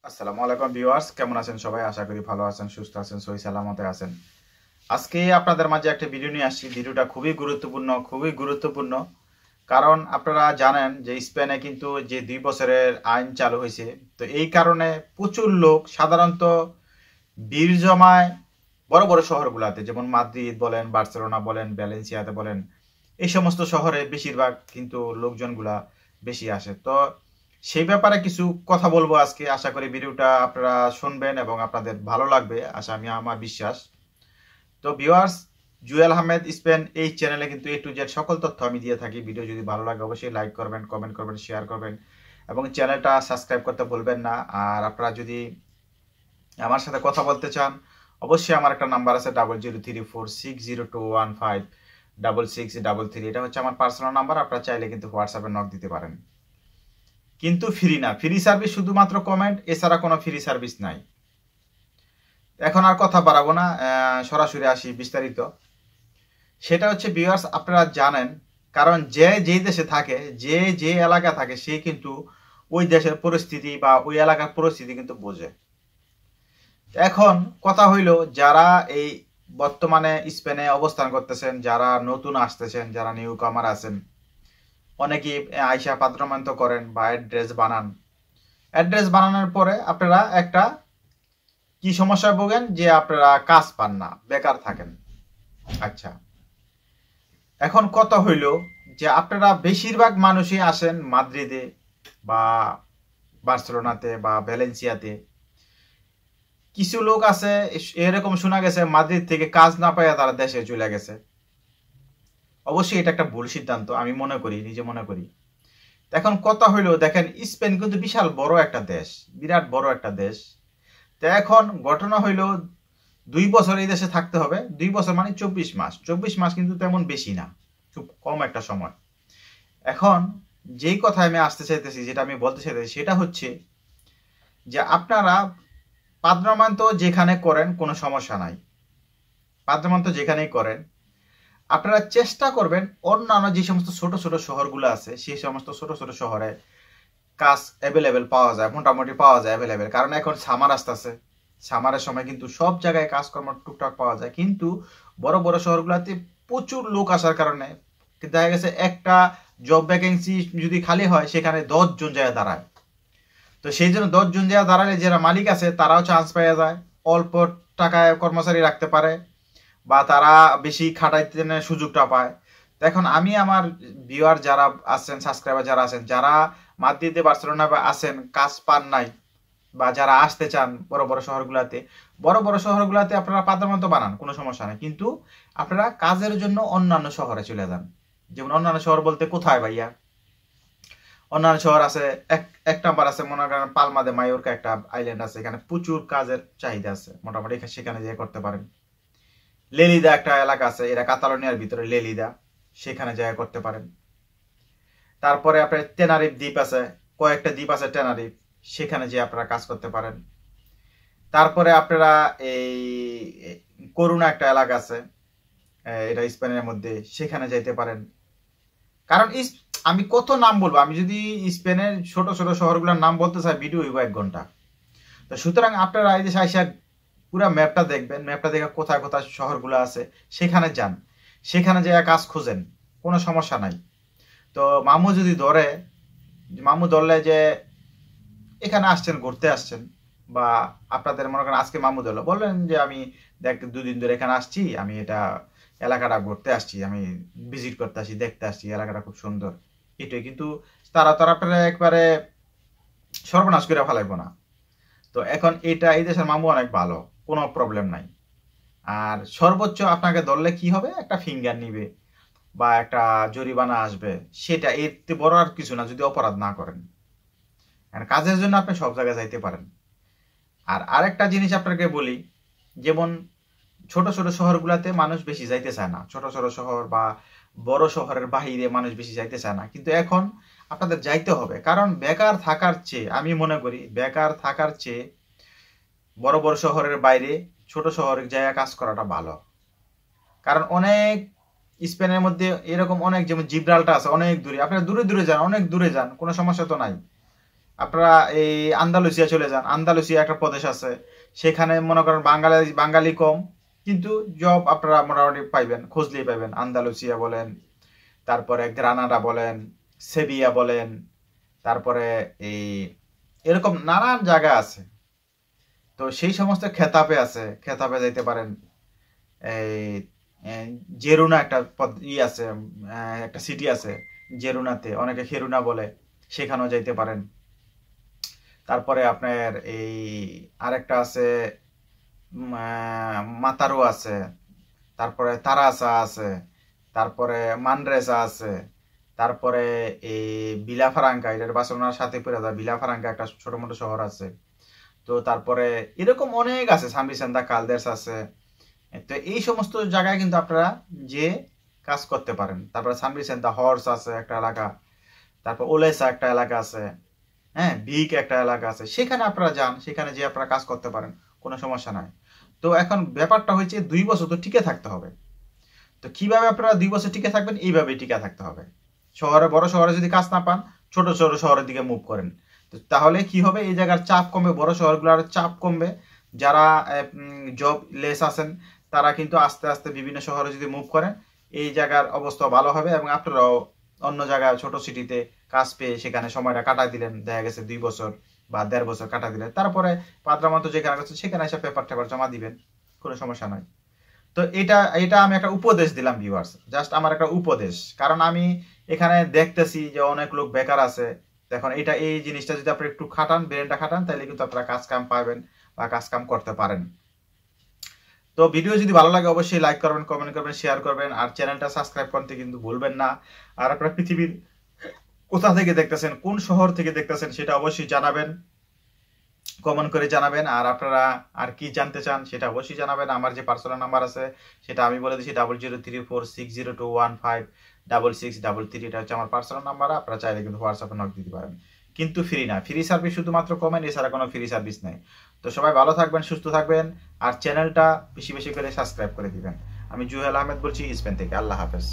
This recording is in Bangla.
আসসালামু আলাইকুম ভিউয়ার্স, কেমন আছেন সবাই? আশা করি ভালো আছেন, সুস্থ আছেন, সহি সালামতে আছেন। আজকে আপনাদের মাঝে একটা ভিডিও নিয়ে আসছি। ভিডিওটা খুবই গুরুত্বপূর্ণ। কারণ আপনারা জানেন যে স্পেনে কিন্তু যে 2 বছরের আইন চালু হয়েছে, তো এই কারণে প্রচুর লোক সাধারণত ভিড় জমায় বড় বড় শহরগুলোতে, যেমন মাদ্রিদ বলেন, বার্সেলোনা বলেন, ভ্যালেন্সিয়াতে বলেন, এই সমস্ত শহরে বেশিরভাগ কিন্তু লোকজনগুলা বেশি আসে। তো সেই ব্যাপারে কিছু কথা বলবো আজকে। আশা করি ভিডিওটা আপনারা শুনবেন এবং আপনাদের ভালো লাগবে, আমার বিশ্বাস। তো ভিউয়ার্স, জুয়েল আহমেদ স্পেন এই চ্যানেলে কিন্তু A to Z সকল তথ্য আমি দিয়ে থাকি। ভিডিও যদি ভালো লাগে অবশ্যই লাইক করবেন, কমেন্ট করবেন, শেয়ার করবেন এবং চ্যানেলটা সাবস্ক্রাইব করতে ভুলবেন না। আর আপনারা যদি আমার সাথে কথা বলতে চান, অবশ্যই আমার একটা নাম্বার আছে 003460215663। এটা হচ্ছে আমার পার্সোনাল নাম্বার। আপনারা চাইলে কিন্তু হোয়াটসঅ্যাপে নক দিতে পারেন, কিন্তু ফ্রি না। ফ্রি সার্ভিস শুধুমাত্র কমেন্ট, এছাড়া কোনো ফ্রি সার্ভিস নাই। এখন আর কথা বাড়াবো না, সরাসরি আসি বিস্তারিত। সেটা হচ্ছে ভিউয়ার্স, আপনারা জানেন, কারণ যে যেই দেশে থাকে, যে যে এলাকা থাকে, সে কিন্তু ওই দেশের পরিস্থিতি বা ওই এলাকার পরিস্থিতি কিন্তু বোঝে। এখন কথা হইল, যারা এই বর্তমানে স্পেনে অবস্থান করতেছেন, যারা নতুন আসতেছেন, যারা নিউ কামার আছেন, অনেকেই আইসা পাত্রমান্ত করেন বা অ্যাড্রেস বানান। অ্যাড্রেস বানানোর পরে আপনারা একটা কি সমস্যায় ভোগেন, যে আপনারা কাজ পান না, বেকার থাকেন। আচ্ছা, এখন কথা হইল যে আপনারা বেশিরভাগ মানুষই আসেন মাদ্রিদে বা বার্সেলোনাতে বা ভ্যালেন্সিয়াতে। কিছু লোক আছে, এরকম শোনা গেছে, মাদ্রিদ থেকে কাজ না পাইয়া তারা দেশে চলে গেছে। অবশ্যই এটা একটা ভুল সিদ্ধান্ত, আমি মনে করি, নিজে মনে করি। এখন কথা হইল, দেখেন স্পেন কিন্তু বিশাল বড় একটা দেশ, বিরাট বড় একটা দেশ। তো এখন ঘটনা হইল, 2 বছর এই দেশে থাকতে হবে। 2 বছর মানে 24 মাস। 24 মাস কিন্তু তেমন বেশি না, খুব কম একটা সময়। এখন যেই কথা আমি আসতে চাইতেছি, যেটা আমি বলতে চাইতেছি, সেটা হচ্ছে যে আপনারা পাদ্রমান্ত যেখানে করেন কোনো সমস্যা নাই। পাদ্রমান্ত যেখানেই করেন, আপনারা চেষ্টা করবেন অন্যান্য যে সমস্ত ছোট ছোট শহরগুলো আছে, সেই সমস্ত ছোট ছোট শহরে কাজ অ্যাভেলেবেল পাওয়া যায়, মোটামুটি পাওয়া যায় অ্যাভেলেবেল। কারণ এখন সামার আসতেছে, সামারের সময় কিন্তু সব জায়গায় কাজকর্ম টুকটাক পাওয়া যায়। কিন্তু বড় বড় শহরগুলোতে প্রচুর লোক আসার কারণে দেখা গেছে একটা জব ভ্যাকেন্সি যদি খালি হয়, সেখানে 10 জন যায় দাঁড়ায়। তো সেই জন্য 10 জন যায় দাঁড়ালে যারা মালিক আছে তারাও চান্স পাওয়া যায়, অল্প টাকায় কর্মচারী রাখতে পারে বা তারা বেশি খাটাইতে সুযোগটা পায়। তো এখন আমি আমার ভিউয়ার যারা আছেন, সাবস্ক্রাইবার যারা আছেন, যারা মাদ্রিদে বার্সেলোনা বা আছেন, কাজ পান নাই বা যারা আসতে চান বড় বড় শহরগুলোতে, বড় বড় শহরগুলোতে আপনারা পাদ্রমান্ত বানান, কোনো সমস্যা নেই। কিন্তু আপনারা কাজের জন্য অন্যান্য শহরে চলে যান। যেমন অন্যান্য শহর বলতে কোথায় ভাইয়া? অন্যান্য শহর আছে, এক নাম্বার আছে মনে করেন পালমা দে মায়োরকা, একটা আইল্যান্ড আছে, এখানে প্রচুর কাজের চাহিদা আছে, মোটামুটি সেখানে যেয়ে করতে পারেন। লেলিদা একটা এলাকা আছে, এরা কাতালোনিয়ার ভিতরে, লেলিদা, সেখানে জায়গা করতে পারেন। তারপরে আপনার টেনারিফ দ্বীপ আছে, কয়েকটা দ্বীপ আছে টেনারিফ, সেখানে যে আপনারা কাজ করতে পারেন। তারপরে আপনারা এই করুণা একটা এলাকা আছে, এটা স্পেনের মধ্যে, সেখানে যাইতে পারেন। কারণ আমি কত নাম বলবো, আমি যদি স্পেনের ছোট ছোট শহরগুলোর নাম বলতে চাই, ভিডিও হইব 1 ঘন্টা। তো সুতরাং আপনারা এই যে আইসা পুরো ম্যাপটা দেখবেন, ম্যাপটা দেখে কোথায় কোথায় শহরগুলো আছে সেখানে যান, সেখানে যেয়ে কাজ খুঁজেন, কোনো সমস্যা নাই। তো মামু যদি ধরে, মামু ধরলে যে এখানে আসছেন, ঘুরতে আসছেন, বা আপনাদের মনে করেন আজকে মামু ধরলো, বললেন যে আমি দেখ 2 দিন ধরে এখানে আসছি, আমি এটা এলাকাটা ঘুরতে আসছি, আমি ভিজিট করতে আসছি, দেখতে আসছি, এলাকাটা খুব সুন্দর, এটাই। কিন্তু তারা তারা আপনারা একবারে সর্বনাশ করে ফেলাইবো না। তো এখন এটা, এই দেশের মামু অনেক ভালো, কোনো প্রবলেম নাই। আর সর্বোচ্চ আপনাকে ধরলে কি হবে, একটা ফিঙ্গার নিবে বা একটা জরিমানা আসবে, সেটা এর বড় আর কিছু না, যদি অপরাধ না করেন। কাজের জন্য আপনি সব জায়গায় যাইতে পারেন। আর আরেকটা জিনিস আপনাকে বলি, যেমন ছোট ছোট শহরগুলোতে মানুষ বেশি যাইতে চায় না, ছোট ছোট শহর বা বড় শহরের বাহিরে মানুষ বেশি যাইতে চায় না। কিন্তু এখন আপনাদের যাইতে হবে, কারণ বেকার থাকার চেয়ে, আমি মনে করি বেকার থাকার চেয়ে বড় বড় শহরের বাইরে ছোট শহরে জায়গা কাজ করাটা ভালো। কারণ অনেক স্পেনের মধ্যে এরকম অনেক, যেমন জিব্রাল্টার আছে অনেক দূরে, আপনারা দূরে দূরে যান, অনেক দূরে যান, কোনো সমস্যা তো নাই। আপনারা এই আন্দালুসিয়া চলে যান, আন্দালুসিয়া একটা প্রদেশ আছে, সেখানে মনে করেন বাঙালি কম, কিন্তু জব আপনারা মোটামুটি পাইবেন, খুঁজলেই পাইবেন। আন্দালুসিয়া বলেন, তারপরে গ্রানাডা বলেন, সেভিয়া বলেন, তারপরে এই এরকম নানান জায়গা আছে। তো সেই সমস্ত খেতাবে আছে, খেতাবে যাইতে পারেন। এই জেরুনা একটা আছে, একটা সিটি আছে জেরুনাতে, অনেকে হেরুনা বলে, সেখানেও যাইতে পারেন। তারপরে আপনার এই আরেকটা আছে মাতারো আছে, তারপরে তারাসা আছে, তারপরে মানরেসা আছে, তারপরে এই বিলাফারাঙ্কা, এটার বার্সেলোনার সাথে পড়ে যায়, বিলাফারাঙ্কা একটা ছোট মোটো শহর আছে। তো তারপরে এরকম অনেক আছে, সাম্বিসেন্দা কালদেস আছে। তো এই সমস্ত জায়গায় কিন্তু আপনারা যে কাজ করতে পারেন। তারপরে সাম্বিসেন্দা হর্স আছে একটা এলাকা, তারপর ওলেসা একটা এলাকা আছে, হ্যাঁ, ভিক একটা এলাকা আছে, সেখানে আপনারা যান, সেখানে যে আপনারা কাজ করতে পারেন, কোনো সমস্যা নাই। তো এখন ব্যাপারটা হয়েছে 2 বছর তো টিকে থাকতে হবে। তো কিভাবে আপনারা 2 বছর টিকে থাকবেন? এইভাবেই টিকে থাকতে হবে। বড় শহরে যদি কাজ না পান, ছোট ছোট শহরের দিকে মুভ করেন। তো তাহলে কি হবে, এই জায়গার চাপ কমবে, বড় শহরগুলোর চাপ কমবে। যারা জব লেস আছেন তারা কিন্তু আস্তে আস্তে বিভিন্ন শহরে যদি মুভ করেন, এই জায়গার অবস্থা ভালো হবে, এবং আপনারাও অন্য জায়গায় ছোট সিটিতে কাজ পেয়ে সেখানে সময়টা কাটাই দিলেন, দেখা গেছে 2 বছর বা 1.5 বছর কাটাই দিলেন, তারপরে পাত্রামাত্র যেখানে গেছে সেখানে এসে পেপার টেপার জমা দিবেন, কোনো সমস্যা নয়। তো এটা আমি একটা উপদেশ দিলাম ভিউয়ার্স, জাস্ট আমার একটা উপদেশ, কারণ আমি এখানে দেখতেছি যে অনেক লোক বেকার আছে। এখন এই জিনিসটা যদি আপনি একটু খাটান, ব্রেনটা খাটান, তাহলে কিন্তু আপনারা কাজ কাম পাবেন বা কাজ কাম করতে পারেন। তো ভিডিও যদি ভালো লাগে অবশ্যই লাইক করবেন, কমেন্ট করবেন, শেয়ার করবেন, আর চ্যানেলটা সাবস্ক্রাইব করতে কিন্তু ভুলবেন না। আর আপনারা পৃথিবীর কোথা থেকে দেখতেছেন, কোন শহর থেকে দেখতেছেন, সেটা অবশ্যই জানাবেন, কমেন্ট করে জানাবেন। আর আপনারা আর কি জানতে চান সেটা অবশ্যই জানাবেন। আমার যে পার্সোনাল নাম্বার আছে সেটা আমি বলে দিচ্ছি, 003460215663, এটা হচ্ছে আমার পার্সোনাল নাম্বার। আপনারা চাইলে কিন্তু হোয়াটসঅ্যাপে নক দিতে পারেন, কিন্তু ফ্রি না, ফ্রি সার্ভিস শুধুমাত্র কমেন্ট, এছাড়া কোনো ফ্রি সার্ভিস নাই। তো সবাই ভালো থাকবেন, সুস্থ থাকবেন, আর চ্যানেলটা বেশি বেশি করে সাবস্ক্রাইব করে দিবেন। আমি জুহেল আহমেদ বলছি স্পেন থেকে। আল্লাহ হাফেজ।